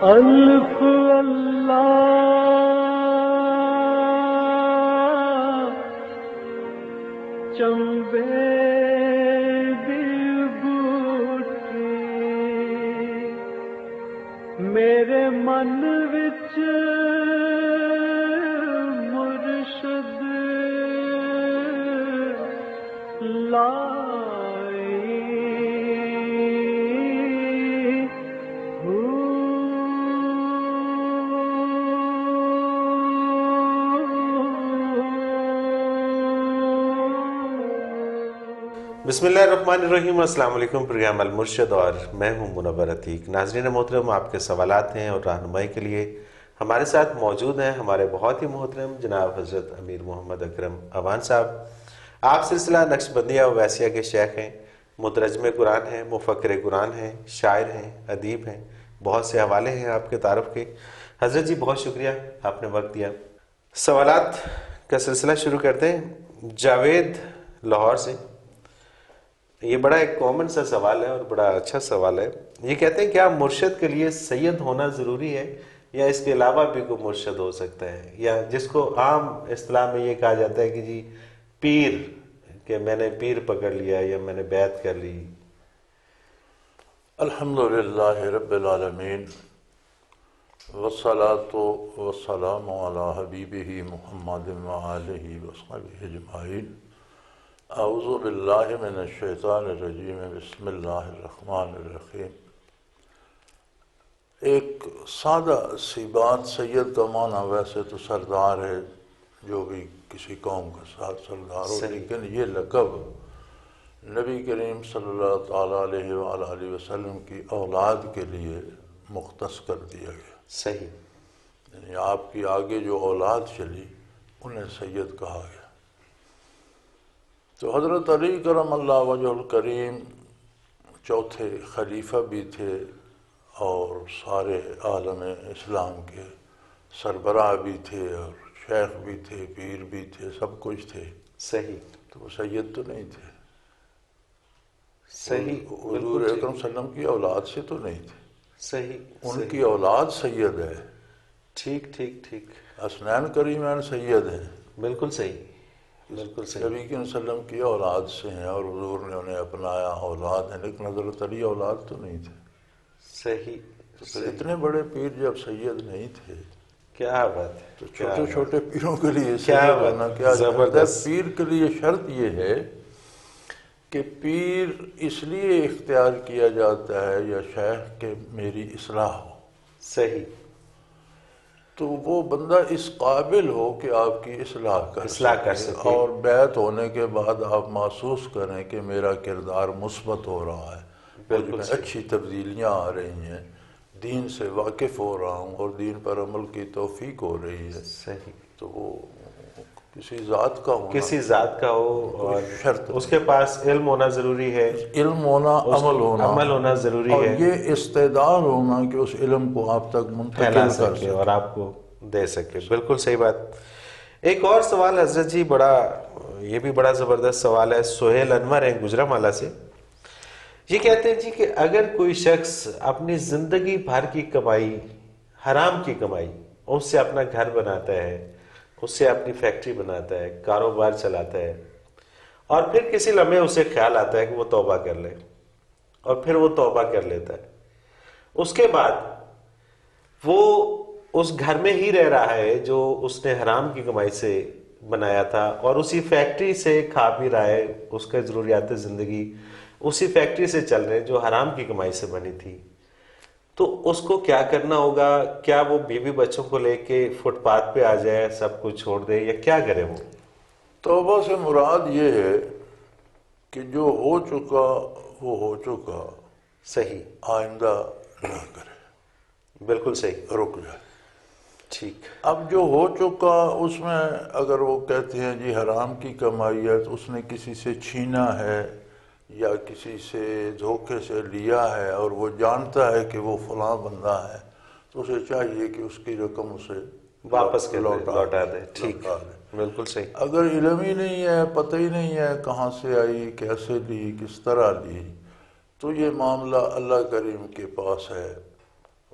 الف اللہ چمبے دل بوٹی میرے من وچ مرشد لائی بسم اللہ الرحمن الرحیم۔ السلام علیکم۔ پروگرام المرشد اور میں ہوں منور عتیق۔ ناظرین محترم، آپ کے سوالات ہیں اور رہنمائی کے لیے ہمارے ساتھ موجود ہیں ہمارے بہت ہی محترم جناب حضرت امیر محمد اکرم اوان صاحب۔ آپ سلسلہ نقشبندیہ و ویسیہ کے شیخ ہیں، مترجم قرآن ہیں، مفکر قرآن ہیں، شاعر ہیں، ادیب ہیں، بہت سے حوالے ہیں آپ کے تعارف کے۔ حضرت جی بہت شکریہ، آپ نے وقت دیا۔ سوالات کا سلسلہ شروع کرتے ہیں جاوید لاہور سے۔ یہ بڑا ایک کامن سا سوال ہے اور بڑا اچھا سوال ہے۔ یہ کہتے ہیں کیا مرشد کے لیے سید ہونا ضروری ہے یا اس کے علاوہ بھی کوئی مرشد ہو سکتا ہے، یا جس کو عام اصطلاح میں یہ کہا جاتا ہے کہ جی پیر، کہ میں نے پیر پکڑ لیا یا میں نے بیعت کر لی۔ الحمدللہ رب العالمین والصلاة والسلام علی حبیبہ محمد وآلہ وصحبہ اجمعین۔ اعوذ باللہ من الشیطان الرجیم، بسم اللہ الرحمن الرحیم۔ ایک سادہ سی بات، سید کا معنی ویسے تو سردار ہے، جو بھی کسی قوم کا ساتھ سردار ہو، لیکن یہ لقب نبی کریم صلی اللہ تعالیٰ علیہ وآلہ وسلم کی اولاد کے لیے مختص کر دیا گیا۔ صحیح، یعنی آپ کی آگے جو اولاد چلی انہیں سید کہا گیا۔ تو حضرت علی کرم اللہ وجہ الکریم چوتھے خلیفہ بھی تھے اور سارے عالم اسلام کے سربراہ بھی تھے اور شیخ بھی تھے، پیر بھی تھے، سب کچھ تھے۔ صحیح، تو وہ سید تو نہیں تھے، صحیح، حضور اکرم صلی اللہ علیہ وسلم کی اولاد سے تو نہیں تھے۔ صحیح، ان کی اولاد سید ہے، ٹھیک ٹھیک ٹھیک، حسنین کریمین سید ہیں، بالکل صحیح، بالکل صحیح، نبی کے وسلم کی اولاد سے ہیں اور حضور نے انہیں اپنایا، اولاد ہیں، لیکن حضرت علی اولاد تو نہیں تھے۔ صحیح، تو پھر اتنے بڑے پیر جب سید نہیں تھے کیا بات ہے، تو چھوٹے چھوٹے پیروں کے لیے کیا سید بات، ہونا کیا زبردست۔ پیر کے لیے شرط یہ ہے کہ پیر اس لیے اختیار کیا جاتا ہے یا شیخ کہ میری اصلاح ہو، صحیح، تو وہ بندہ اس قابل ہو کہ آپ کی اصلاح کر سکے اور بیعت ہونے کے بعد آپ محسوس کریں کہ میرا کردار مثبت ہو رہا ہے، بالکل اچھی تبدیلیاں آ رہی ہیں، دین سے واقف ہو رہا ہوں اور دین پر عمل کی توفیق ہو رہی ہے۔ صحیح، تو وہ کسی ذات کا ہونا، کسی ذات کا ہو اور شرط اس کے پاس علم ہونا ضروری ہے، علم ہونا، عمل ہونا ضروری اور ہے، یہ استعداد ہونا کہ اس علم کو آپ تک منتقل کر سکے اور آپ کو دے سکے۔ بالکل صحیح بات۔ ایک اور سوال حضرت جی، یہ بھی بڑا زبردست سوال ہے، سہیل انور ہیں گجرانوالہ سے۔ یہ کہتے ہیں جی کہ اگر کوئی شخص اپنی زندگی بھر کی کمائی، حرام کی کمائی، اس سے اپنا گھر بناتا ہے، اس سے اپنی فیکٹری بناتا ہے، کاروبار چلاتا ہے، اور پھر کسی لمحے اسے خیال آتا ہے کہ وہ توبہ کر لے، اور پھر وہ توبہ کر لیتا ہے، اس کے بعد وہ اس گھر میں ہی رہ رہا ہے جو اس نے حرام کی کمائی سے بنایا تھا، اور اسی فیکٹری سے کھا پی رہا ہے، اس کے ضروریات زندگی اسی فیکٹری سے چل رہے جو حرام کی کمائی سے بنی تھی، تو اس کو کیا کرنا ہوگا؟ کیا وہ بیوی بچوں کو لے کے فٹ پاتھ پہ آ جائے، سب کچھ چھوڑ دے، یا کیا کرے وہ؟ توبہ سے مراد یہ ہے کہ جو ہو چکا وہ ہو چکا، صحیح، آئندہ نہ کرے، بالکل صحیح، رک جائے۔ ٹھیک، اب جو ہو چکا اس میں اگر وہ کہتے ہیں جی حرام کی کمائی ہے، تو اس نے کسی سے چھینا ہے یا کسی سے دھوکے سے لیا ہے اور وہ جانتا ہے کہ وہ فلاں بندہ ہے، تو اسے چاہیے کہ اس کی رقم اسے واپس کر لوٹا دے۔ ٹھیک، لوٹا دے۔ بالکل صحیح۔ اگر علم ہی نہیں ہے، پتہ ہی نہیں ہے کہاں سے آئی، کیسے لی، کس طرح لی، تو یہ معاملہ اللہ کریم کے پاس ہے،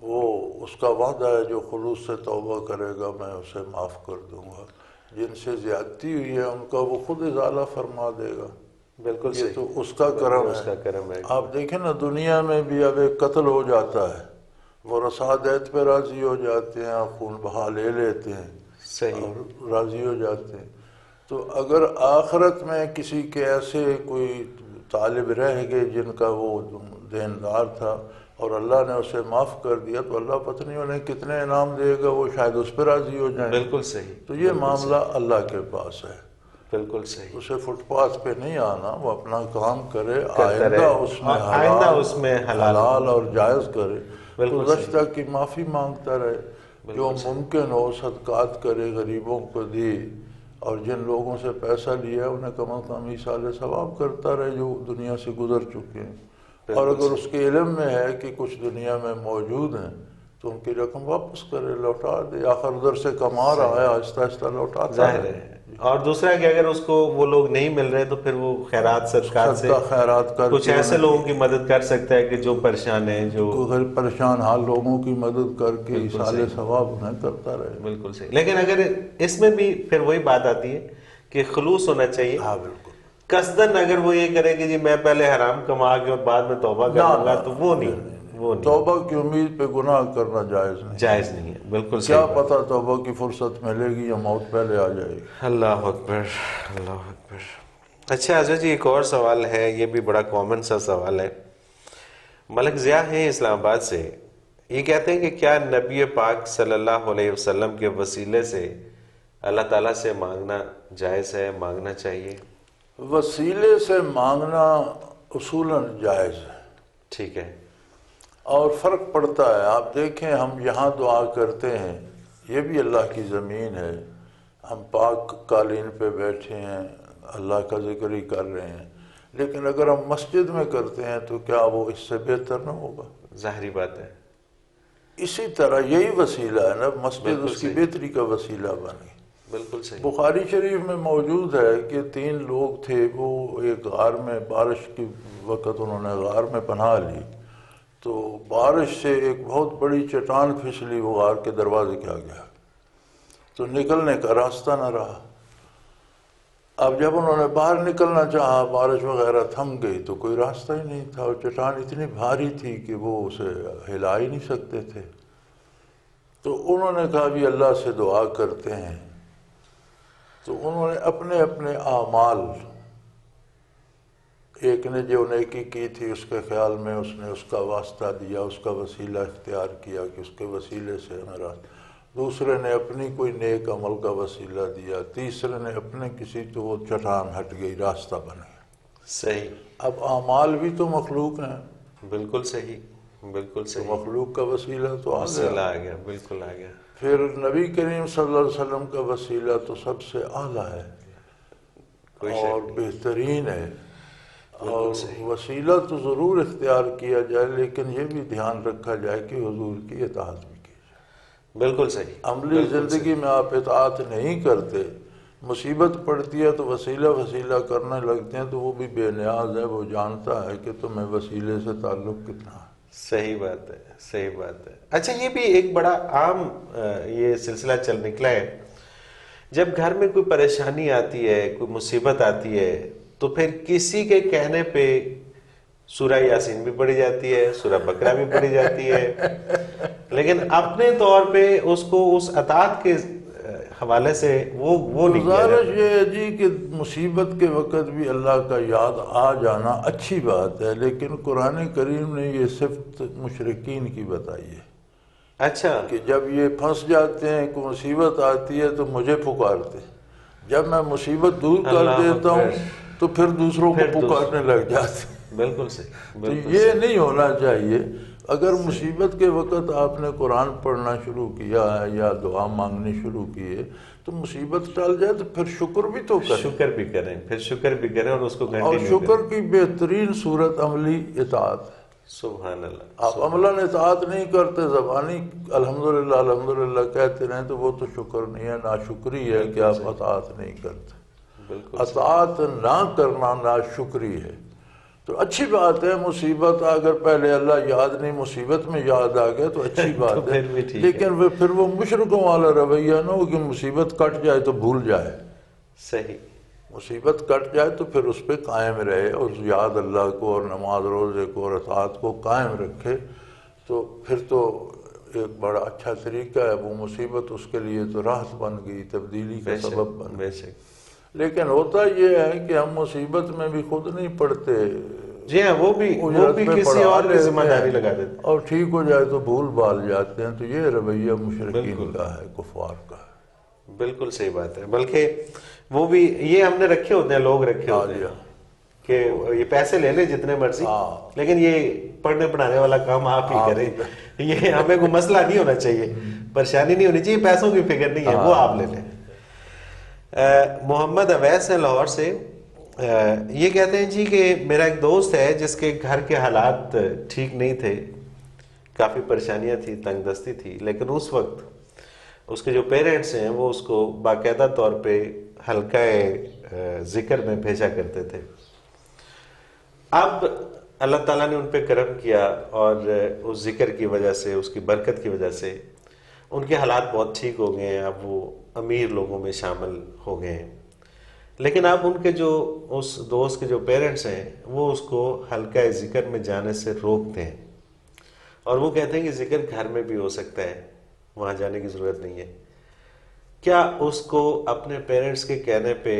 وہ اس کا وعدہ ہے جو خلوص سے توبہ کرے گا میں اسے معاف کر دوں گا، جن سے زیادتی ہوئی ہے ان کا وہ خود ازالہ فرما دے گا۔ بالکل یہ صحیح، تو اس کا کرم اس کا ہے۔ کرم ہے۔ آپ دیکھیں نا دنیا میں بھی اب ایک قتل ہو جاتا ہے، وہ رسادیت پہ راضی ہو جاتے ہیں، خون بہا لے لیتے ہیں صحیح، اور راضی ہو جاتے ہیں۔ تو اگر آخرت میں کسی کے ایسے کوئی طالب رہ گئے جن کا وہ دیندار تھا اور اللہ نے اسے معاف کر دیا، تو اللہ پتہ نہیں انہیں کتنے انعام دے گا، وہ شاید اس پہ راضی ہو جائیں۔ بالکل صحیح، تو یہ معاملہ اللہ کے پاس ہے، بالکل صحیح، اسے فٹ پاتھ پہ نہیں آنا، وہ اپنا کام کرے، کرتا رہے، آئندہ اس میں آئندہ اس میں حلال اور جائز کرے، بالکل گزشتہ کی معافی مانگتا رہے، جو ممکن ہو صدقات کرے، غریبوں کو دی، اور جن لوگوں سے پیسہ لیا انہیں کم از کم ایصال ثواب کرتا رہے جو دنیا سے گزر چکے ہیں۔ اور اگر اس کے علم میں ہے کہ کچھ دنیا میں موجود ہیں تو ان کی رقم واپس کرے، لوٹا دے، آخر ادھر سے کما رہا ہے، آہستہ آہستہ لوٹاتا ظاہر ہے۔ ہے۔ اور دوسرا کہ اگر اس کو وہ لوگ نہیں مل رہے تو پھر وہ خیرات صدقات سے صدقہ خیرات کر کچھ کے ایسے لوگوں کی مدد کر سکتا ہے کہ جو پریشان ہیں، جو غیر پریشان حال لوگوں کی مدد کر کے ایصال ثواب انہیں کرتا رہے۔ بالکل صحیح۔ لیکن اگر اس میں بھی پھر وہی بات آتی ہے کہ خلوص ہونا چاہیے۔ ہاں بالکل۔ قصدن اگر وہ یہ کرے کہ جی میں پہلے حرام کما کے اور بعد میں توبہ کر لوں گا تو وہ نہیں، توبہ کی امید پہ گناہ کرنا جائز نہیں، جائز نہیں ہے۔ بالکل کیا صحیح، پتہ توبہ کی فرصت ملے گی یا موت پہلے آ جائے گی۔ اللہ اکبر، اللہ اکبر۔ اچھا حضرت جی ایک اور سوال ہے، یہ بھی بڑا کامن سا سوال ہے۔ ملک ضیاء ہیں اسلام آباد سے، یہ کہتے ہیں کہ کیا نبی پاک صلی اللہ علیہ وسلم کے وسیلے سے اللہ تعالیٰ سے مانگنا جائز ہے، مانگنا چاہیے؟ وسیلے سے مانگنا اصولاً جائز ہے، ٹھیک ہے، اور فرق پڑتا ہے۔ آپ دیکھیں ہم یہاں دعا کرتے ہیں، یہ بھی اللہ کی زمین ہے، ہم پاک قالین پہ بیٹھے ہیں، اللہ کا ذکر ہی کر رہے ہیں، لیکن اگر ہم مسجد میں کرتے ہیں تو کیا وہ اس سے بہتر نہ ہوگا؟ ظاہری بات ہے، اسی طرح یہی وسیلہ ہے نا، مسجد اس کی بہتری کا وسیلہ بن گئی۔ بالکل صحیح، بخاری شریف میں موجود ہے کہ 3 لوگ تھے، وہ ایک غار میں، بارش کے وقت انہوں نے غار میں پناہ لی، تو بارش سے ایک بہت بڑی چٹان پھسلی، وہ غار کے دروازے کے آگے، تو نکلنے کا راستہ نہ رہا۔ اب جب انہوں نے باہر نکلنا چاہا، بارش وغیرہ تھم گئی تو کوئی راستہ ہی نہیں تھا، اور چٹان اتنی بھاری تھی کہ وہ اسے ہلا ہی نہیں سکتے تھے۔ تو انہوں نے کہا بھی اللہ سے دعا کرتے ہیں، تو انہوں نے اپنے اپنے اعمال، ایک نے جو نیکی کی تھی اس کے خیال میں اس نے اس کا واسطہ دیا، اس کا وسیلہ اختیار کیا کہ اس کے وسیلے سے میرا، دوسرے نے اپنی کوئی نیک عمل کا وسیلہ دیا، تیسرے نے اپنے کسی، تو وہ چٹان ہٹ گئی، راستہ بن گیا۔ صحیح، اب اعمال بھی تو مخلوق ہیں، بالکل صحیح، بالکل تو صحیح، مخلوق کا وسیلہ تو آ وسیلہ گیا۔ آ گیا، بالکل آ گیا، پھر نبی کریم صلی اللہ علیہ وسلم کا وسیلہ تو سب سے اعلیٰ ہے کوئی اور شک نہیں، بہترین ہے، بالکل اور صحیح، وسیلہ تو ضرور اختیار کیا جائے، لیکن یہ بھی دھیان رکھا جائے کہ حضور کی اطاعت بھی کی جائے۔ بالکل صحیح، عملی زندگی میں آپ اطاعت نہیں کرتے، مصیبت پڑتی ہے تو وسیلہ کرنے لگتے ہیں، تو وہ بھی بے نیاز ہے، وہ جانتا ہے کہ تمہیں وسیلے سے تعلق کتنا ہے۔ صحیح بات ہے، صحیح بات ہے۔ اچھا یہ بھی ایک بڑا عام یہ سلسلہ چل نکلا ہے، جب گھر میں کوئی پریشانی آتی ہے، کوئی مصیبت آتی ہے، تو پھر کسی کے کہنے پہ سورہ یاسین بھی پڑھی جاتی ہے، سورہ بقرہ بھی پڑھی جاتی ہے، لیکن اپنے طور پہ اس کو اس اطاعت کے حوالے سے وہ نہیں کیا گزارش جاتا۔ یہ ہے جی کہ مصیبت کے وقت بھی اللہ کا یاد آ جانا اچھی بات ہے، لیکن قرآن کریم نے یہ صفت مشرکین کی بتائی ہے اچھا، کہ جب یہ پھنس جاتے ہیں، کوئی مصیبت آتی ہے تو مجھے پکارتے، جب میں مصیبت دور کر اللہ دیتا ہوں اکبر، تو پھر دوسروں کو پھر پکارنے لگ جاتے ہیں۔ بالکل صحیح، تو بالکل یہ صحیح، نہیں ہونا چاہیے۔ اگر مصیبت کے وقت آپ نے قرآن پڑھنا شروع کیا ہے یا دعا مانگنی شروع کی ہے تو مصیبت ٹل جائے تو پھر شکر بھی تو کریں، شکر بھی کریں، پھر شکر بھی کریں اور اس کو اور کنٹینیو کریں۔ شکر کی بہترین صورت عملی اطاعت ہے۔ سبحان اللہ، آپ عملاً اطاعت نہیں کرتے، زبانی الحمدللہ الحمدللہ کہتے رہیں تو وہ تو شکر نہیں ہے، ناشکری ہے کہ آپ اطاعت نہیں کرتے۔ بالکل اطاعت نہ کرنا ناشکری ہے، تو اچھی بات ہے، مصیبت اگر پہلے اللہ یاد نہیں، مصیبت میں یاد آ گیا تو اچھی بات ہے، لیکن پھر وہ مشرکوں والا رویہ نہ ہو کہ مصیبت کٹ جائے تو بھول جائے. صحیح. مصیبت کٹ جائے تو پھر اس پہ قائم رہے، اور یاد اللہ کو اور نماز روزے کو اور اطاعت کو قائم رکھے، تو پھر تو ایک بڑا اچھا طریقہ ہے. وہ مصیبت اس کے لیے تو راحت بن گئی، تبدیلی کا سبب بن گئی. لیکن ہوتا یہ ہے کہ ہم مصیبت میں بھی خود نہیں پڑھتے، جی ہاں، وہ بھی کسی اور کی ذمہ داری لگا دیتے اور ٹھیک ہو جائے تو بھول بھال جاتے ہیں. تو یہ رویہ مشرکین کا ہے، کفار کا ہے. بالکل صحیح بات ہے. بلکہ وہ بھی یہ ہم نے رکھے ہوتے ہیں، لوگ رکھے ہوتے ہیں کہ یہ پیسے لے لیں جتنے مرضی، لیکن یہ پڑھنے پڑھانے والا کام آپ ہی کریں. یہ ہمیں کوئی مسئلہ نہیں ہونا چاہیے، پریشانی نہیں ہونی چاہیے، پیسوں کی فکر نہیں ہے، وہ آپ لے لیں. محمد اویس ہے لاہور سے، یہ کہتے ہیں جی کہ میرا ایک دوست ہے جس کے گھر کے حالات ٹھیک نہیں تھے، کافی پریشانیاں تھی، تنگ دستی تھی، لیکن اس وقت اس کے جو پیرنٹس ہیں وہ اس کو باقاعدہ طور پہ حلقہ ذکر میں بھیجا کرتے تھے. اب اللہ تعالیٰ نے ان پہ کرم کیا اور اس ذکر کی وجہ سے، اس کی برکت کی وجہ سے ان کے حالات بہت ٹھیک ہو گئے ہیں. اب وہ امیر لوگوں میں شامل ہو گئے ہیں. لیکن اب ان کے جو اس دوست کے جو پیرنٹس ہیں وہ اس کو حلقہ ذکر میں جانے سے روکتے ہیں، اور وہ کہتے ہیں کہ ذکر گھر میں بھی ہو سکتا ہے، وہاں جانے کی ضرورت نہیں ہے. کیا اس کو اپنے پیرنٹس کے کہنے پہ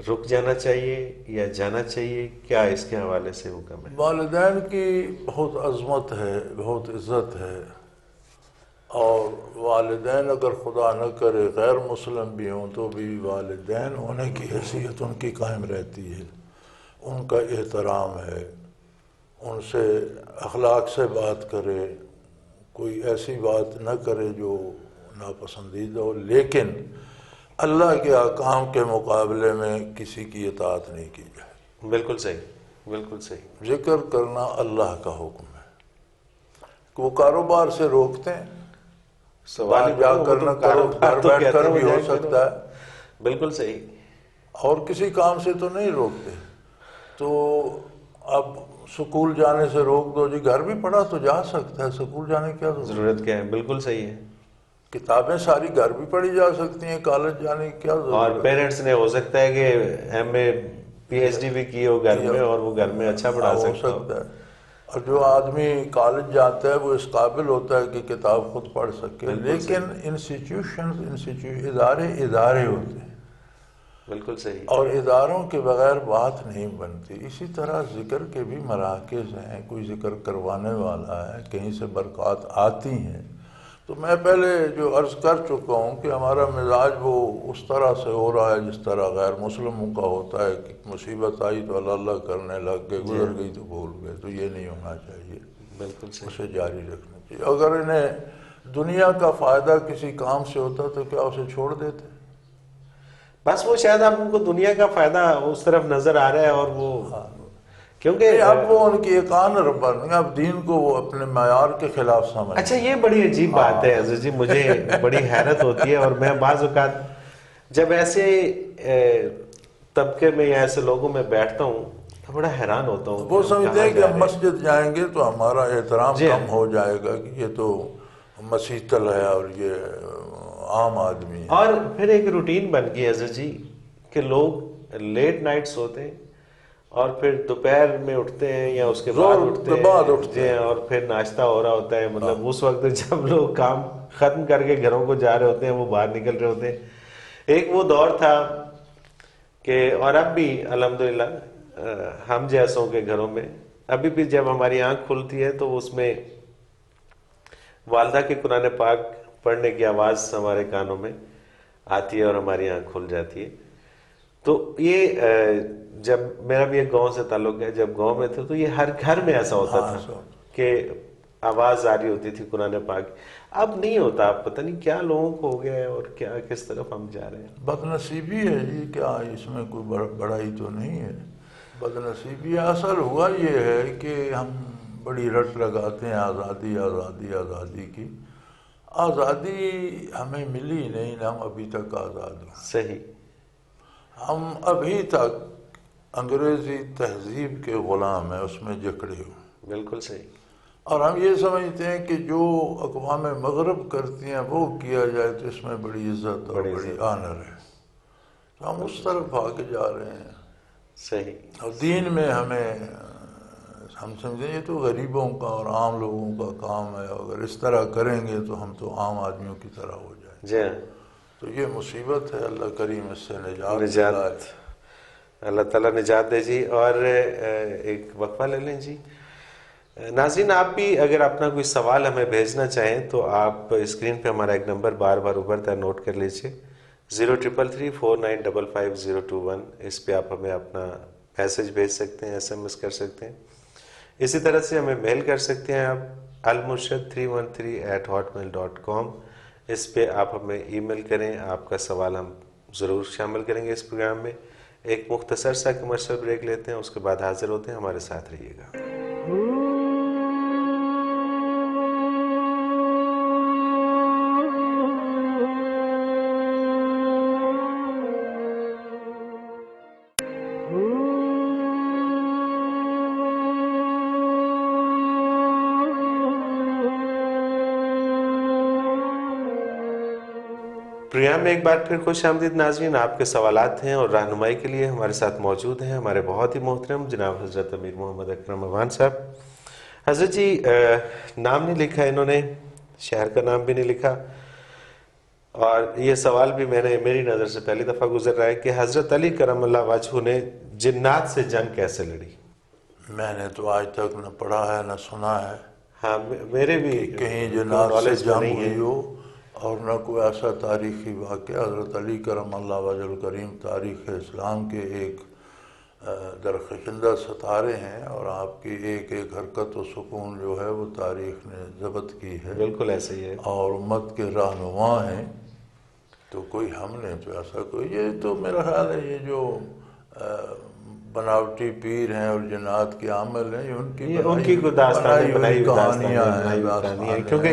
رک جانا چاہیے یا جانا چاہیے؟ کیا اس کے حوالے سے حکم ہے؟ والدین کی بہت عظمت ہے، بہت عزت ہے، اور والدین اگر خدا نہ کرے غیر مسلم بھی ہوں تو بھی والدین ہونے کی حیثیت ان کی قائم رہتی ہے. ان کا احترام ہے، ان سے اخلاق سے بات کرے، کوئی ایسی بات نہ کرے جو ناپسندیدہ ہو، لیکن اللہ کے احکام کے مقابلے میں کسی کی اطاعت نہیں کی جائے. بالکل صحیح، بالکل صحیح. ذکر کرنا اللہ کا حکم ہے. وہ کاروبار سے روکتے ہیں، سوال جا کر نہ کرو، گھر بیٹھ کر بھی ہو سکتا ہے. بالکل صحیح. اور کسی کام سے تو نہیں روکتے. تو اب سکول جانے سے روک دو جی، گھر بھی پڑھا تو جا سکتا ہے، سکول جانے کی کیا ضرورت کیا ہے؟ بالکل صحیح ہے. کتابیں ساری گھر بھی پڑھی جا سکتی ہیں، کالج جانے کی کیا ضرورت ہے؟ اور پیرنٹس نے ہو سکتا ہے کہ ایم اے پی ایچ ڈی بھی کی ہو گھر میں، اور وہ گھر میں اچھا پڑھا سکتا ہے. اور جو آدمی کالج جاتا ہے وہ اس قابل ہوتا ہے کہ کتاب خود پڑھ سکے. لیکن انسٹیٹیوشنز ادارے ہوتے ہیں. بالکل صحیح. اور اداروں کے بغیر بات نہیں بنتی. اسی طرح ذکر کے بھی مراکز ہیں، کوئی ذکر کروانے والا ہے، کہیں سے برکات آتی ہیں. تو میں پہلے جو عرض کر چکا ہوں کہ ہمارا مزاج وہ اس طرح سے ہو رہا ہے جس طرح غیر مسلموں کا ہوتا ہے کہ مصیبت آئی تو اللہ اللہ کرنے لگ گئے، گزر گئی تو بھول گئے. تو یہ نہیں ہونا چاہیے. بالکل صحیح. اسے جاری رکھنا چاہیے. اگر انہیں دنیا کا فائدہ کسی کام سے ہوتا تو کیا اسے چھوڑ دیتے؟ بس وہ شاید آپ ان کو دنیا کا فائدہ اس طرف نظر آ رہا ہے، اور وہ کیونکہ اب وہ ان کی ایک آنر بن گیا، اب دین کو وہ اپنے معیار کے خلاف سمجھ. اچھا، یہ بڑی عجیب بات ہے حضرت جی، مجھے بڑی حیرت ہوتی ہے. اور میں بعض اوقات جب ایسے طبقے میں یا ایسے لوگوں میں بیٹھتا ہوں تو بڑا حیران ہوتا ہوں. وہ سمجھتے ہیں کہ ہم مسجد جائیں گے تو ہمارا احترام کم ہو جائے گا، کہ یہ تو مسیحتل ہے اور یہ عام آدمی ہے. اور پھر ایک روٹین بن گئی حضرت جی کہ لوگ لیٹ نائٹ سوتے ہیں اور پھر دوپہر میں اٹھتے ہیں یا اس کے بعد اٹھتے ہیں، اور پھر ناشتہ ہو رہا ہوتا ہے. مطلب اس وقت جب لوگ کام ختم کر کے گھروں کو جا رہے ہوتے ہیں، وہ باہر نکل رہے ہوتے ہیں. ایک وہ دور تھا کہ، اور اب بھی الحمدللہ ہم جیسوں کے گھروں میں ابھی بھی جب ہماری آنکھ کھلتی ہے تو اس میں والدہ کے قرآن پاک پڑھنے کی آواز ہمارے کانوں میں آتی ہے اور ہماری آنکھ کھل جاتی ہے. تو یہ جب میرا بھی ایک گاؤں سے تعلق ہے، جب گاؤں میں تھے تو یہ ہر گھر میں ایسا ہوتا تھا کہ آواز آ رہی ہوتی تھی قرآن پاک. اب نہیں ہوتا. اب پتہ نہیں کیا لوگوں کو ہو گیا ہے اور کیا کس طرف ہم جا رہے ہیں. بد نصیبی ہے جی، کیا اس میں کوئی بڑائی تو نہیں ہے. بد نصیبی اصل ہوا یہ ہے کہ ہم بڑی رٹ لگاتے ہیں آزادی آزادی آزادی کی. آزادی ہمیں ملی نہیں، ہم ابھی تک آزاد ہیں. صحیح. ہم ابھی تک انگریزی تہذیب کے غلام ہیں، اس میں جکڑے ہوئے۔ بالکل صحیح۔ اور ہم یہ سمجھتے ہیں کہ جو اقوام مغرب کرتی ہیں وہ کیا جائے تو اس میں بڑی عزت اور بڑی آنر ہے، تو ہم اس طرف آگے جا رہے ہیں۔ صحیح۔ اور دین میں ہم سمجھیں یہ تو غریبوں کا اور عام لوگوں کا کام ہے، اگر اس طرح کریں گے تو ہم تو عام آدمیوں کی طرح ہو جائیں۔ جی ہاں، تو یہ مصیبت ہے، اللہ کریم اس سے نجات نجات، اللہ تعالیٰ نجات دے جی۔ اور ایک وقفہ لے لیں جی۔ ناظرین، آپ بھی اگر اپنا کوئی سوال ہمیں بھیجنا چاہیں تو آپ اسکرین پہ ہمارا ایک نمبر بار بار ابھرتا ہے، نوٹ کر لیجئے، 0333495521۔ اس پہ آپ ہمیں اپنا میسج بھیج سکتے ہیں، SMS کر سکتے ہیں۔ اسی طرح سے ہمیں میل کر سکتے ہیں آپ almurshid313@hotmail.com۔ اس پہ آپ ہمیں ای میل کریں، آپ کا سوال ہم ضرور شامل کریں گے اس پروگرام میں۔ ایک مختصر سا کمرشل بریک لیتے ہیں، اس کے بعد حاضر ہوتے ہیں، ہمارے ساتھ رہیے گا۔ پروگرام میں ایک بار پھر خوش آمدید ناظرین، آپ کے سوالات ہیں اور رہنمائی کے لیے ہمارے ساتھ موجود ہیں ہمارے بہت ہی محترم جناب حضرت امیر محمد اکرم اعوان صاحب۔ حضرت جی، نام نہیں لکھا انہوں نے، شہر کا نام بھی نہیں لکھا، اور یہ سوال بھی میری نظر سے پہلی دفعہ گزر رہا ہے کہ حضرت علی کرم اللہ وجہہ نے جنات سے جنگ کیسے لڑی؟ میں نے تو آج تک نہ پڑھا ہے نہ سنا ہے ہاں، میرے بھی کہیں جنات سے جنگ ہوئی ہو، اور نہ کوئی ایسا تاریخی واقعہ۔ حضرت علی کرم اللہ وجہ الکریم تاریخ اسلام کے ایک درخشندہ ستارے ہیں، اور آپ کی ایک ایک حرکت و سکون جو ہے وہ تاریخ نے ضبط کی ہے، بالکل ایسے ہی ہے، اور امت کے رہنما ہیں۔ تو کوئی ہم نے تو ایسا کوئی، یہ تو میرا خیال ہے یہ جو بناوٹی پیر ہیں اور جنات کے عامل ہیں، ان کی کوئی داستانیں بنائی ہوئی کہانیاں ہیں، کیونکہ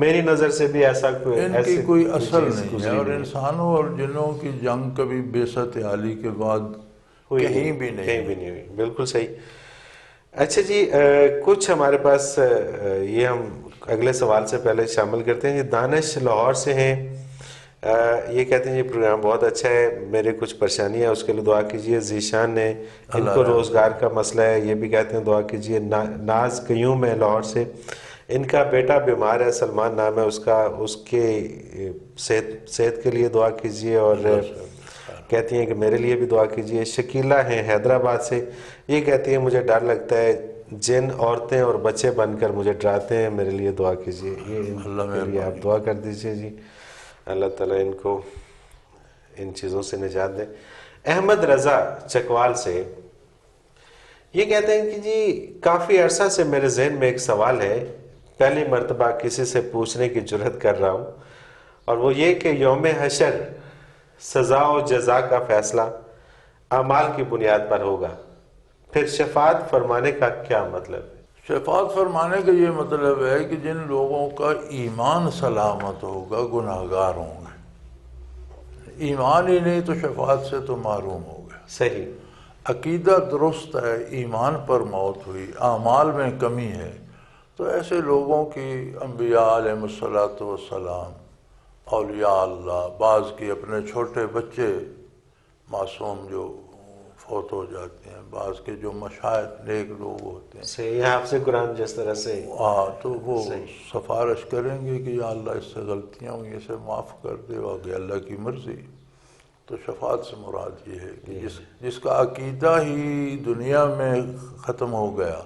میری نظر سے بھی ایسا ان کی کوئی اصل نہیں ہے، اور انسانوں اور جنوں کی جنگ کبھی بعثت علی کے بعد کہیں بھی نہیں ہوئی۔ بالکل صحیح۔ اچھا جی، کچھ ہمارے پاس یہ ہم اگلے سوال سے پہلے شامل کرتے ہیں۔ یہ دانش لاہور سے ہیں، یہ کہتے ہیں یہ پروگرام بہت اچھا ہے، میرے کچھ پریشانیاں اس کے لیے دعا کیجیے۔ ذیشان نے، ان کو روزگار کا مسئلہ ہے، یہ بھی کہتے ہیں دعا کیجیے۔ ناز قیوم ہے لاہور سے، ان کا بیٹا بیمار ہے، سلمان نام ہے اس کا، اس کے صحت کے لیے دعا کیجیے، اور کہتی ہیں کہ میرے لیے بھی دعا کیجیے۔ شکیلہ ہیں حیدرآباد سے، یہ کہتی ہیں مجھے ڈر لگتا ہے، جن عورتیں اور بچے بن کر مجھے ڈراتے ہیں، میرے لیے دعا کیجیے۔ یہ آپ دعا کر دیجیے جی، اللہ تعالیٰ ان کو ان چیزوں سے نجات دے۔ احمد رضا چکوال سے، یہ کہتے ہیں کہ جی کافی عرصہ سے میرے ذہن میں ایک سوال ہے، پہلی مرتبہ کسی سے پوچھنے کی جرات کر رہا ہوں، اور وہ یہ کہ یوم حشر سزا و جزا کا فیصلہ اعمال کی بنیاد پر ہوگا، پھر شفاعت فرمانے کا کیا مطلب ہے؟ شفاعت فرمانے کا یہ مطلب ہے کہ جن لوگوں کا ایمان سلامت ہوگا گناہگار ہوں گے، ایمان ہی نہیں تو شفاعت سے تو محروم ہو گئے۔ صحیح، عقیدہ درست ہے، ایمان پر موت ہوئی، اعمال میں کمی ہے، تو ایسے لوگوں کی انبیاء علیہ السلام، اولیاء اللہ، بعض کی اپنے چھوٹے بچے معصوم جو فوت ہو جاتے ہیں، بعض کے جو مشاہد نیک لوگ ہوتے ہیں، صحیح، آپ سے قرآن جس طرح سے تو وہ سفارش کریں گے کہ یا اللہ اس سے غلطیاں ہوئی، اسے معاف کر دے، واقعی اللہ کی مرضی۔ تو شفاعت سے مراد یہ ہے کہ جس کا عقیدہ ہی دنیا میں ختم ہو گیا،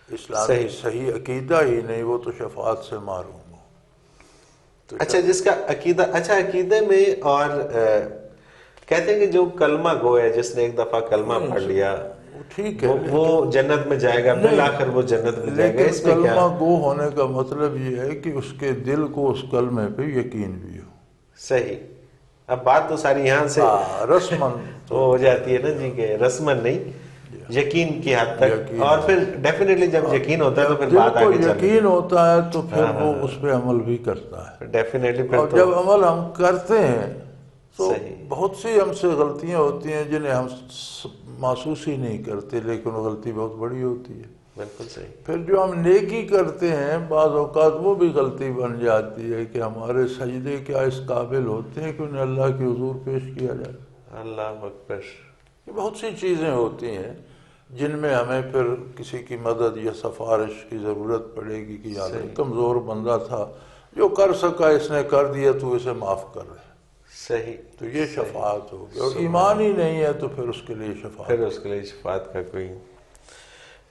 اسلامی صحیح عقیدہ ہی نہیں، وہ تو شفاعت سے محروم ہو۔ اچھا، جس کا عقیدہ، اچھا عقیدے میں، اور کہتے ہیں کہ جو کلمہ گو ہے، جس نے ایک دفعہ کلمہ پڑھ لیا ٹھیک ہے، وہ جنت میں جائے گا، بالآخر وہ جنت میں جائے گا۔ لیکن کلمہ گو ہونے کا مطلب یہ ہے کہ اس کے دل کو اس کلمے پہ یقین بھی ہو۔ صحیح، اب بات تو ساری یہاں سے رسمن وہ ہو جاتی ہے نا جی، کہ رسمن نہیں، یقین کی حد تک، اور پھر ڈیفینیٹلی جب یقین ہوتا ہے تو پھر بات آگے چلتی ہے، یقین ہوتا ہے تو پھر وہ اس پہ عمل بھی کرتا ہے، ڈیفینیٹلی۔ اور جب عمل ہم کرتے ہیں تو بہت سی ہم سے غلطیاں ہوتی ہیں جنہیں ہم محسوس ہی نہیں کرتے، لیکن وہ غلطی بہت بڑی ہوتی ہے۔ بالکل صحیح۔ پھر جو ہم نیکی کرتے ہیں بعض اوقات وہ بھی غلطی بن جاتی ہے کہ ہمارے سجدے کیا اس قابل ہوتے ہیں کہ انہیں اللہ کے حضور پیش کیا جائے۔ اللہ اکبر۔ یہ بہت سی چیزیں ہوتی ہیں جن میں ہمیں پھر کسی کی مدد یا سفارش کی ضرورت پڑے گی کہ یار کمزور بندہ تھا، جو کر سکا اس نے کر دیا، تو اسے معاف کر رہے۔ صحیح۔ تو یہ شفاعت ہوگی، اور ایمان ہی نہیں ہے تو پھر اس کے لیے شفاعت، پھر اس کے لیے شفاعت کا کوئی۔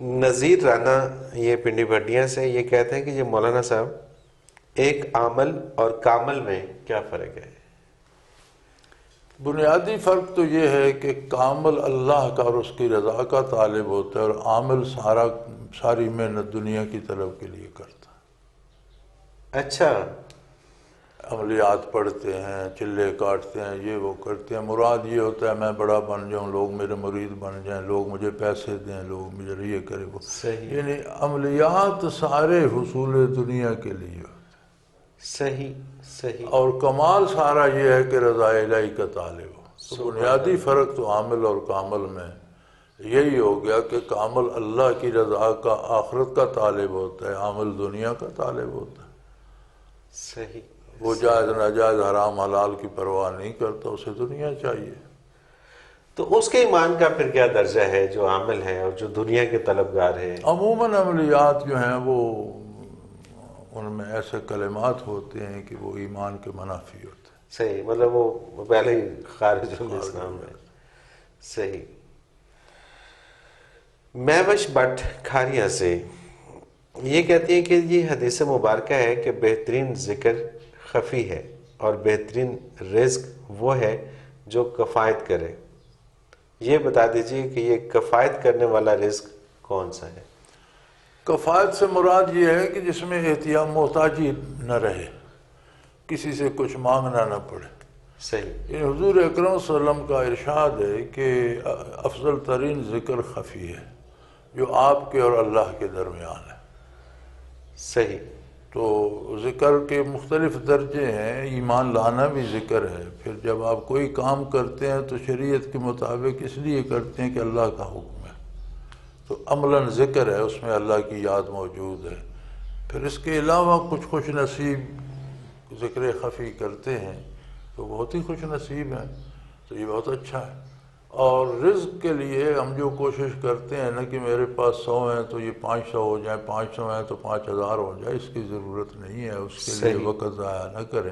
نذیر رانا یہ پنڈی بھٹیاں سے یہ کہتے ہیں کہ یہ مولانا صاحب ایک عامل اور کامل میں کیا فرق ہے؟ بنیادی فرق تو یہ ہے کہ کامل اللہ کا اور اس کی رضا کا طالب ہوتا ہے، اور عامل ساری محنت دنیا کی طلب کے لیے کرتا ہے۔ اچھا، عملیات پڑھتے ہیں، چلے کاٹتے ہیں، یہ وہ کرتے ہیں، مراد یہ ہوتا ہے میں بڑا بن جاؤں، لوگ میرے مرید بن جائیں، لوگ مجھے پیسے دیں، لوگ مجھے یہ کرے وہ۔ صحیح، یعنی عملیات سارے حصول دنیا کے لیے ہوتے ہیں، صحیح صحیح، اور کمال سارا یہ ہے کہ رضا الہی کا طالب ہو۔ تو بنیادی فرق تو عامل اور کامل میں یہی ہو گیا کہ کامل اللہ کی رضا کا، آخرت کا طالب ہوتا ہے، عامل دنیا کا طالب ہوتا ہے۔ صحیح۔ وہ جائز ناجائز حرام حلال کی پرواہ نہیں کرتا، اسے دنیا چاہیے۔ تو اس کے ایمان کا پھر کیا درجہ ہے جو عامل ہے اور جو دنیا کے طلبگار ہے؟ عموماً عملیات جو ہیں وہ ان میں ایسے کلمات ہوتے ہیں کہ وہ ایمان کے منافی ہوتے ہیں۔ صحیح، مطلب وہ پہلے ہی خارج الاسلام ہے۔ صحیح۔ مہوش بٹ کھاریاں سے یہ کہتی ہیں کہ یہ حدیث مبارکہ ہے کہ بہترین ذکر خفی ہے اور بہترین رزق وہ ہے جو کفایت کرے۔ یہ بتا دیجئے کہ یہ کفایت کرنے والا رزق کون سا ہے؟ کفایت سے مراد یہ ہے کہ جس میں احتیاط محتاجی نہ رہے، کسی سے کچھ مانگنا نہ پڑے۔ صحیح۔ یہ حضور اکرم صلی اللہ علیہ وسلم کا ارشاد ہے کہ افضل ترین ذکر خفی ہے جو آپ کے اور اللہ کے درمیان ہے۔ صحیح۔ تو ذکر کے مختلف درجے ہیں، ایمان لانا بھی ذکر ہے۔ پھر جب آپ کوئی کام کرتے ہیں تو شریعت کے مطابق اس لیے کرتے ہیں کہ اللہ کا حکم ہے، تو عملاً ذکر ہے، اس میں اللہ کی یاد موجود ہے۔ پھر اس کے علاوہ کچھ خوش نصیب ذکر خفی کرتے ہیں تو بہت ہی خوش نصیب ہیں، تو یہ بہت اچھا ہے۔ اور رزق کے لیے ہم جو کوشش کرتے ہیں نا کہ میرے پاس 100 ہیں تو یہ 500 ہو جائیں، 500 ہیں تو 5000 ہو جائے، اس کی ضرورت نہیں ہے، اس کے لیے وقت ضائع نہ کریں۔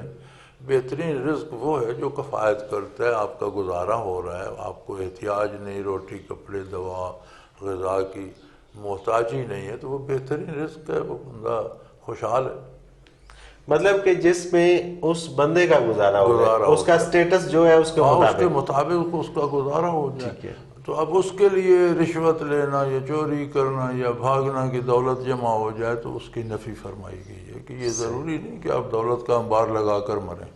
بہترین رزق وہ ہے جو کفایت کرتا ہے، آپ کا گزارا ہو رہا ہے، آپ کو احتیاج نہیں، روٹی کپڑے دوا غذا کی محتاجی نہیں ہے، تو وہ بہترین رزق ہے، وہ بندہ خوشحال ہے۔ مطلب کہ جس میں اس بندے کا گزارا ہو جائے، اس کا سٹیٹس جو ہے اس کے مطابق اس کا گزارا ہو جائے۔ تو اب اس کے لیے رشوت لینا یا چوری کرنا یا بھاگنا کہ دولت جمع ہو جائے، تو اس کی نفی فرمائی گئی ہے کہ یہ ضروری نہیں کہ آپ دولت کا انبار لگا کر مریں،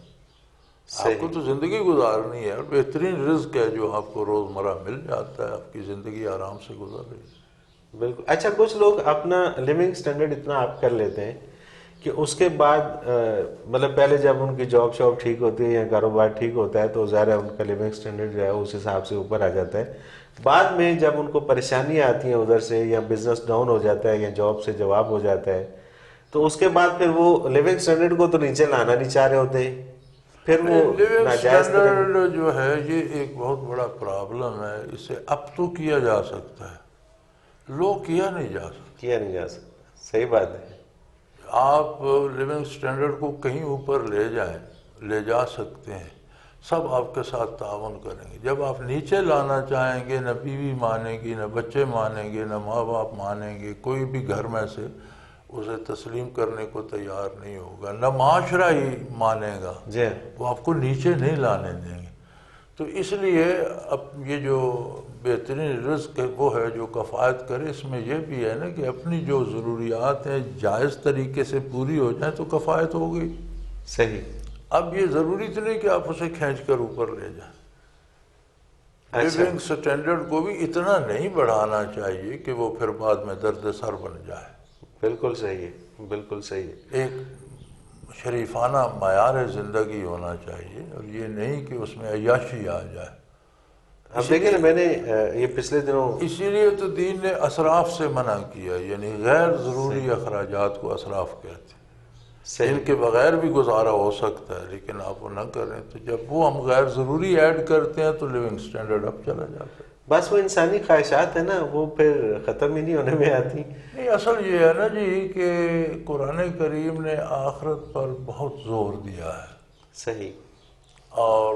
آپ کو تو زندگی گزارنی ہے، اور بہترین رزق ہے جو آپ کو روزمرہ مل جاتا ہے، آپ کی زندگی آرام سے گزر رہی ہے۔ بالکل۔ اچھا، کچھ لوگ اپنا لیونگ سٹینڈرڈ اتنا اپ کر لیتے ہیں کہ اس کے بعد مطلب پہلے جب ان کی جاب شاپ ٹھیک ہوتی ہے یا کاروبار ٹھیک ہوتا ہے تو ظاہر ہے ان کا لیونگ سٹینڈرڈ جو ہے اس حساب سے اوپر آ جاتا ہے۔ بعد میں جب ان کو پریشانیاں آتی ہیں ادھر سے، یا بزنس ڈاؤن ہو جاتا ہے یا جاب سے جواب ہو جاتا ہے، تو اس کے بعد پھر وہ لیونگ سٹینڈرڈ کو تو نیچے لانا نہیں چاہ رہے ہوتے، پھر وہ لیونگ سٹینڈرڈ جو ہے یہ ایک بہت بڑا پرابلم ہے۔ اسے اب تو کیا جا سکتا ہے، لو کیا نہیں جا سکتا۔ صحیح بات ہے۔ آپ لیونگ سٹینڈرڈ کو کہیں اوپر لے جا سکتے ہیں، سب آپ کے ساتھ تعاون کریں گے۔ جب آپ نیچے لانا چاہیں گے، نہ بیوی مانیں گی، نہ بچے مانیں گے، نہ ماں باپ مانیں گے، کوئی بھی گھر میں سے اسے تسلیم کرنے کو تیار نہیں ہوگا، نہ معاشرہ ہی مانے گا، وہ آپ کو نیچے نہیں لانے دیں گے۔ تو اس لیے اب یہ جو بہترین رزق ہے وہ ہے جو کفایت کرے۔ اس میں یہ بھی ہے نا کہ اپنی جو ضروریات ہیں جائز طریقے سے پوری ہو جائیں تو کفایت ہو گئی۔ صحیح۔ اب یہ ضروری تو نہیں کہ آپ اسے کھینچ کر اوپر لے جائیں۔ لیونگ سٹینڈرڈ کو بھی اتنا نہیں بڑھانا چاہیے کہ وہ پھر بعد میں درد سر بن جائے۔ بالکل صحیح ہے، بالکل صحیح ہے۔ ایک شریفانہ معیار زندگی ہونا چاہیے، اور یہ نہیں کہ اس میں عیاشی آ جائے۔ اب دیکھیں نا، میں نے یہ پچھلے دنوں، اسی لیے تو دین نے اسراف سے منع کیا، یعنی غیر ضروری اخراجات کو اسراف کہتے ہیں، ان کے بغیر بھی گزارا ہو سکتا ہے لیکن آپ وہ نہ کریں، تو جب وہ ہم غیر ضروری ایڈ کرتے ہیں تو لیونگ سٹینڈرڈ اپ چلا جاتا ہے۔ بس وہ انسانی خواہشات ہیں نا، وہ پھر ختم ہی نہیں ہونے میں آتی۔ نہیں، اصل یہ ہے نا جی کہ قرآن کریم نے آخرت پر بہت زور دیا ہے، صحیح، اور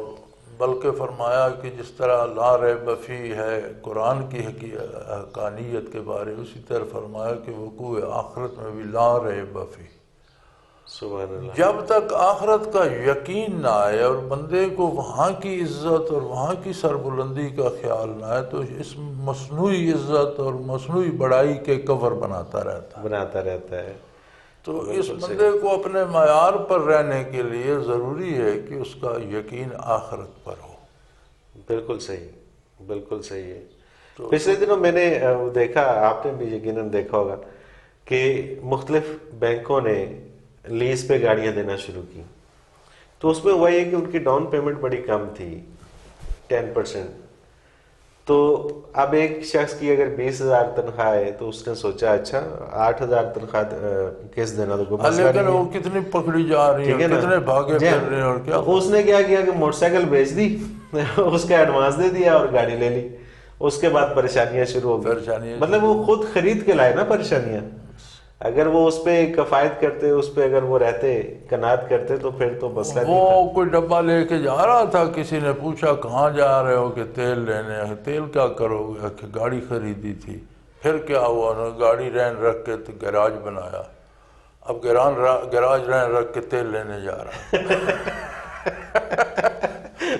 بلکہ فرمایا کہ جس طرح لا ریب فیہ ہے قرآن کی حقانیت کے بارے، اسی طرح فرمایا کہ وقوع آخرت میں بھی لا ریب فیہ۔ سبحان اللہ۔ جب تک آخرت کا یقین نہ آئے اور بندے کو وہاں کی عزت اور وہاں کی سربلندی کا خیال نہ آئے تو اس مصنوعی عزت اور مصنوعی بڑائی کے کور بناتا رہتا ہے۔ تو اس بندے کو اپنے معیار پر رہنے کے لیے ضروری ہے کہ اس کا یقین آخرت پر ہو۔ بالکل صحیح، بالکل صحیح ہے۔ پچھلے دنوں میں نے دیکھا، آپ نے بھی یقیناً دیکھا ہوگا کہ مختلف بینکوں نے لیز پہ گاڑیاں دینا شروع کی، تو اس میں ہوا یہ کہ ان کی ڈاؤن پیمنٹ بڑی کم تھی، 10%۔ تو اب ایک شخص کی اگر 20,000 تنخواہ ہے تو اس نے سوچا اچھا 8,000 تنخواہ قسط دینا تو کوئی مسئلہ لیکن نہیں وہ کتنی پکڑی جا رہی ہے، کتنے بھاگے پھر رہے ہیں، اور کیا اس نے کیا کیا کہ موٹر سائیکل بیچ دی، اس کا ایڈوانس دے دیا اور گاڑی لے لی۔ اس کے بعد پریشانیاں شروع ہو گئی، مطلب وہ خود خرید کے لائے نا پریشانیاں۔ اگر وہ اس پہ کفایت کرتے، اس پہ اگر وہ رہتے، قناعت کرتے، تو پھر تو مسئلہ نہیں تھا۔ وہ کوئی ڈبہ لے کے جا رہا تھا، کسی نے پوچھا کہاں جا رہے ہو، کہ تیل لینے۔ تیل کیا کرو گے؟ کہ گاڑی خریدی تھی۔ پھر کیا ہوا؟ گاڑی رین رکھ کے تو گیراج بنایا، اب گیراج رین رکھ کے تیل لینے جا رہا۔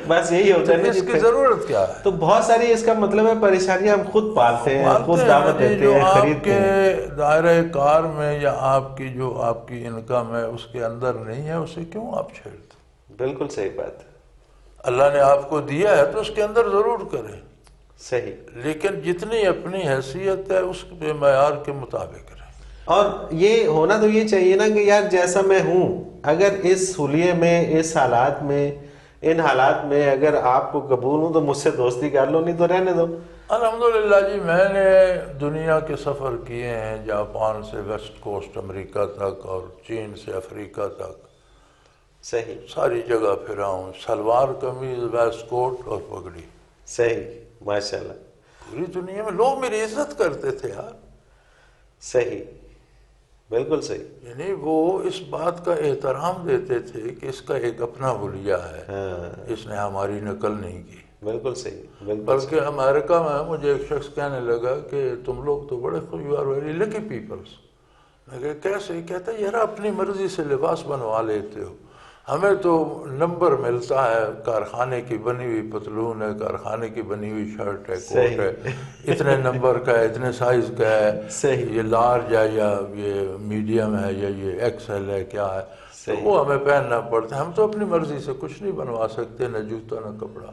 بس یہی ہوتا ہے، اس کی ضرورت کیا ہے؟ تو بہت ساری اس کا مطلب ہے پریشانیاں ہم خود پالتے ہیں، خود دعوت دیتے ہیں، خریدتے ہیں۔ جو آپ کے دائرہ کار میں یا آپ کی جو آپ کی انکم ہے اس کے اندر نہیں ہے، اسے کیوں آپ چھیڑتے؟ بالکل صحیح بات ہے۔ اللہ نے آپ کو دیا ہے تو اس کے اندر ضرور کریں، صحیح، لیکن جتنی اپنی حیثیت ہے اس کے معیار کے مطابق کریں۔ اور یہ ہونا تو یہ چاہیے نا کہ یار جیسا میں ہوں، اگر اس حلیے میں، اس حالات میں، ان حالات میں اگر آپ کو قبول ہوں تو مجھ سے دوستی کر لو، نہیں تو رہنے دو۔ الحمدللہ جی، میں نے دنیا کے سفر کیے ہیں، جاپان سے ویسٹ کوسٹ امریکہ تک اور چین سے افریقہ تک، صحیح، ساری جگہ پھرا ہوں، شلوار قمیض ویسٹ کوٹ اور پگڑی، صحیح، ماشاءاللہ، پوری دنیا میں لوگ میری عزت کرتے تھے یار۔ صحیح، بالکل صحیح، یعنی وہ اس بات کا احترام دیتے تھے کہ اس کا ایک اپنا حلیہ ہے، اس نے ہماری نقل نہیں کی۔ بالکل صحیح، بالکل بلکہ امریکہ میں مجھے ایک شخص کہنے لگا کہ تم لوگ تو بڑے you are very lucky peoples. میں کہا کیسے؟ کہتا یار اپنی مرضی سے لباس بنوا لیتے ہو، ہمیں تو نمبر ملتا ہے، کارخانے کی بنی ہوئی پتلون ہے، کارخانے کی بنی ہوئی شرٹ ہے، کوٹ ہے، اتنے نمبر کا ہے، اتنے سائز کا ہے، یہ لارج ہے یا یہ میڈیم ہے یا یہ ایکس ایل ہے، کیا ہے، تو وہ ہمیں پہننا پڑتا ہے، ہم تو اپنی مرضی سے کچھ نہیں بنوا سکتے، نہ جوتا نہ کپڑا۔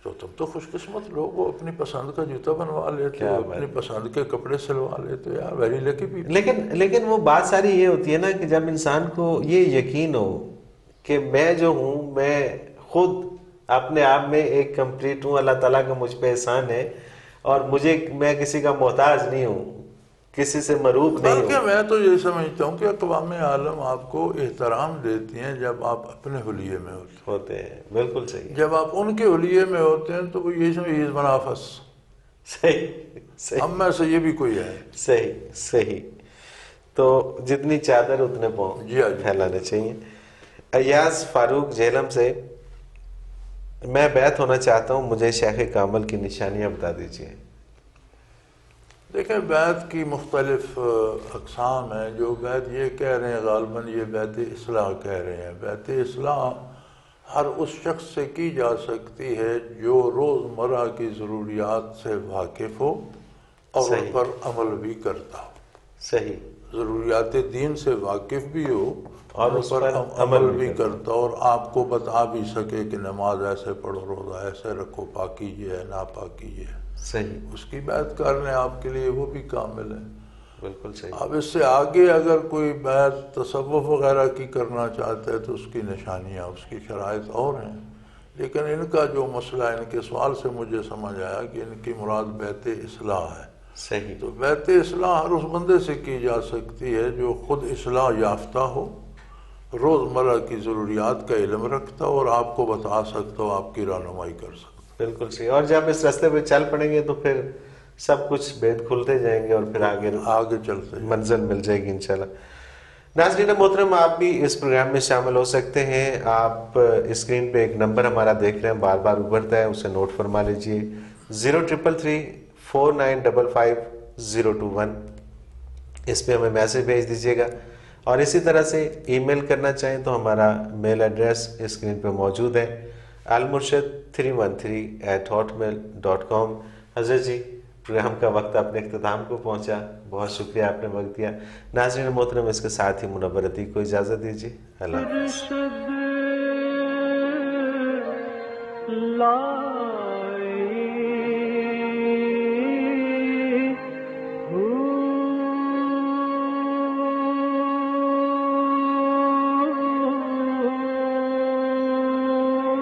تو تم تو خوش قسمت لوگ ہو، اپنی پسند کا جوتا بنوا لیتے ہو، اپنی پسند کے کپڑے سلوا لیتے ہو، یار ویری لکی پیپل۔ لیکن وہ بات ساری یہ ہوتی ہے نا کہ جب انسان کو یہ یقین ہو کہ میں جو ہوں، میں خود اپنے آپ میں ایک کمپلیٹ ہوں، اللہ تعالیٰ کا مجھ پہ احسان ہے، اور میں کسی کا محتاج نہیں ہوں، کسی سے مروب نہیں ہوں۔ بلکہ میں تو یہ سمجھتا ہوں کہ اقوام عالم آپ کو احترام دیتی ہیں جب آپ اپنے حلیے میں ہوتے ہیں۔ بالکل صحیح، جب آپ ان کے حلیے میں ہوتے ہیں تو وہ یہ سمجھ منافس، صحیح، ہم میں سے یہ بھی کوئی ہے۔ صحیح، صحیح۔ تو جتنی چادر اتنے پاؤں پھیلانے چاہیے۔ ایاز فاروق جہلم سے، میں بیعت ہونا چاہتا ہوں، مجھے شیخ کامل کی نشانیاں بتا دیجیے۔ دیکھیں، بیعت کی مختلف اقسام ہیں۔ جو بیعت یہ کہہ رہے ہیں غالباً یہ بیعت اصلاح کہہ رہے ہیں۔ بیعت اصلاح ہر اس شخص سے کی جا سکتی ہے جو روزمرہ کی ضروریات سے واقف ہو اور ان پر عمل بھی کرتا ہو۔ صحیح، ضروریات دین سے واقف بھی ہو اور اس پر عمل بھی کرتا ہو، اور آپ کو بتا بھی سکے کہ نماز ایسے پڑھو، روزہ ایسے رکھو، پاکیزہ ہے، ناپاکیزہ ہے، صحیح، اس کی بیعت کر لیں آپ کے لیے وہ بھی کامل ہے۔ بالکل صحیح. اب اس سے آگے اگر کوئی بیعت تصوف وغیرہ کی کرنا چاہتا ہے تو اس کی نشانیاں، اس کی شرائط اور ہیں، لیکن ان کا جو مسئلہ ان کے سوال سے مجھے سمجھ آیا کہ ان کی مراد بیعت اصلاح ہے. صحیح. تو بیعت اصلاح ہر اس بندے سے کی جا سکتی ہے جو خود اصلاح یافتہ ہو، روزمرہ کی ضروریات کا علم رکھتا ہو اور آپ کو بتا سکتا ہو، آپ کی رہنمائی کر سکتا ہو. بالکل صحیح. اور جب اس راستے پہ چل پڑیں گے تو پھر سب کچھ بید کھلتے جائیں گے اور پھر آگے چلتے ہیں. منزل مل جائے گی انشاءاللہ. ناظرین محترم، آپ بھی اس پروگرام میں شامل ہو سکتے ہیں. آپ اسکرین پہ ایک نمبر ہمارا دیکھ رہے ہیں، بار بار ابھرتا ہے، اسے نوٹ فرما لیجئے، 0333495521. اس پہ ہمیں میسج بھیج دیجیے گا. اور اسی طرح سے ای میل کرنا چاہیں تو ہمارا میل ایڈریس اسکرین پہ موجود ہے، almurshid313@hotmail.com. حضرت جی، پروگرام کا وقت اپنے اختتام کو پہنچا. بہت شکریہ آپ نے وقت دیا. ناظرین محترم، اس کے ساتھ ہی منور عتیق کو اجازت دیجیے. اللہ حافظ. لا